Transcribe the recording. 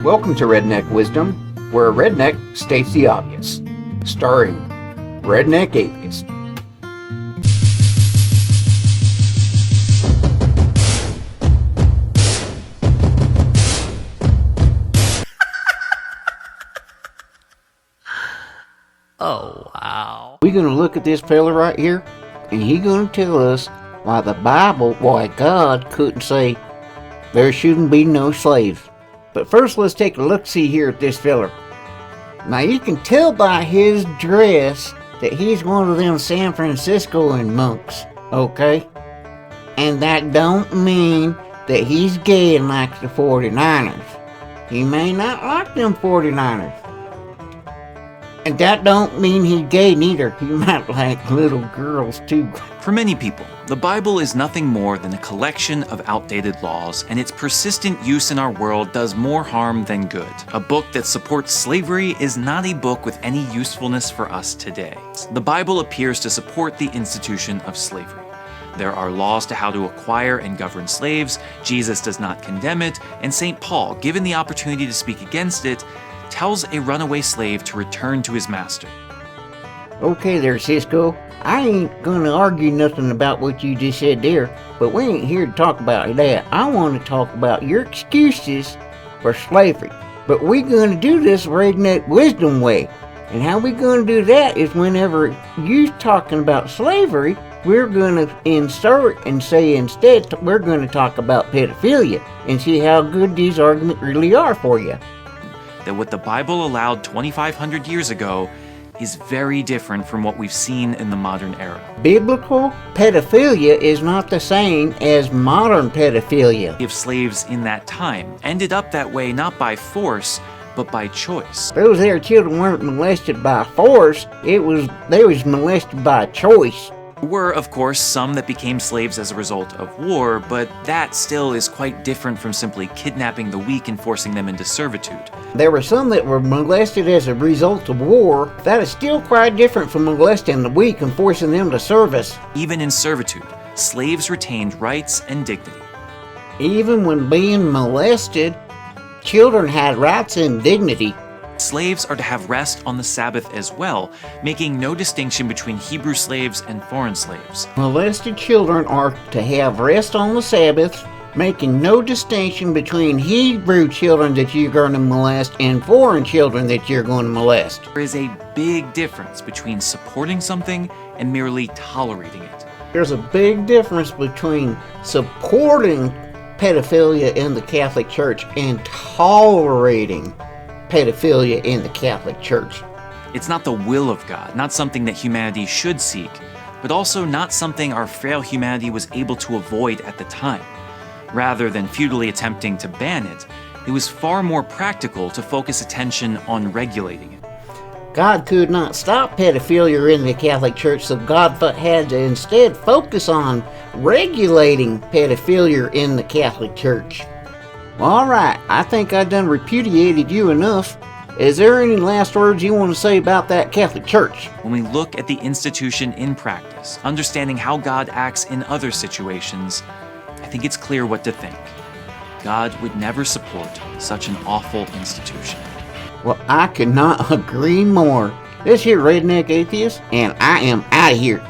Welcome to Redneck Wisdom, where a redneck states the obvious. Starring Redneck Atheist. Oh, wow. We're going to look at this fella right here, and he's going to tell us why God couldn't say there shouldn't be no slaves. But first, let's take a look-see here at this fella. Now, you can tell by his dress that he's one of them San Franciscoan monks, okay? And that don't mean that he's gay and likes the 49ers. He may not like them 49ers. And that don't mean he's gay neither. He might like little girls too. For many people, the Bible is nothing more than a collection of outdated laws, and its persistent use in our world does more harm than good. A book that supports slavery is not a book with any usefulness for us today. The Bible appears to support the institution of slavery. There are laws to how to acquire and govern slaves, Jesus does not condemn it, and St. Paul, given the opportunity to speak against it, tells a runaway slave to return to his master. Okay there, Cisco. I ain't gonna argue nothing about what you just said there, but we ain't here to talk about that. I want to talk about your excuses for slavery. But we gonna do this redneck wisdom way. And how we gonna do that is whenever you talking about slavery, we're gonna insert and say instead we're gonna talk about pedophilia and see how good these arguments really are for you. That what the Bible allowed 2,500 years ago is very different from what we've seen in the modern era. Biblical pedophilia is not the same as modern pedophilia. If slaves in that time ended up that way not by force, but by choice. Those there children weren't molested by force, they was molested by choice. There were, of course, some that became slaves as a result of war, but that still is quite different from simply kidnapping the weak and forcing them into servitude. There were some that were molested as a result of war. That is still quite different from molesting the weak and forcing them to service. Even in servitude, slaves retained rights and dignity. Even when being molested, children had rights and dignity. Slaves are to have rest on the Sabbath as well, making no distinction between Hebrew slaves and foreign slaves. Molested children are to have rest on the Sabbath, making no distinction between Hebrew children that you're going to molest and foreign children that you're going to molest. There is a big difference between supporting something and merely tolerating it. There's a big difference between supporting pedophilia in the Catholic Church and tolerating pedophilia in the Catholic Church. It's not the will of God, not something that humanity should seek, but also not something our frail humanity was able to avoid at the time. Rather than futilely attempting to ban it, it was far more practical to focus attention on regulating it. God could not stop pedophilia in the Catholic Church, so God had to instead focus on regulating pedophilia in the Catholic Church. Alright, I think I done repudiated you enough. Is there any last words you want to say about that Catholic Church? When we look at the institution in practice, understanding how God acts in other situations, I think it's clear what to think. God would never support such an awful institution. Well, I could not agree more. This here Redneck Atheist, and I am out of here.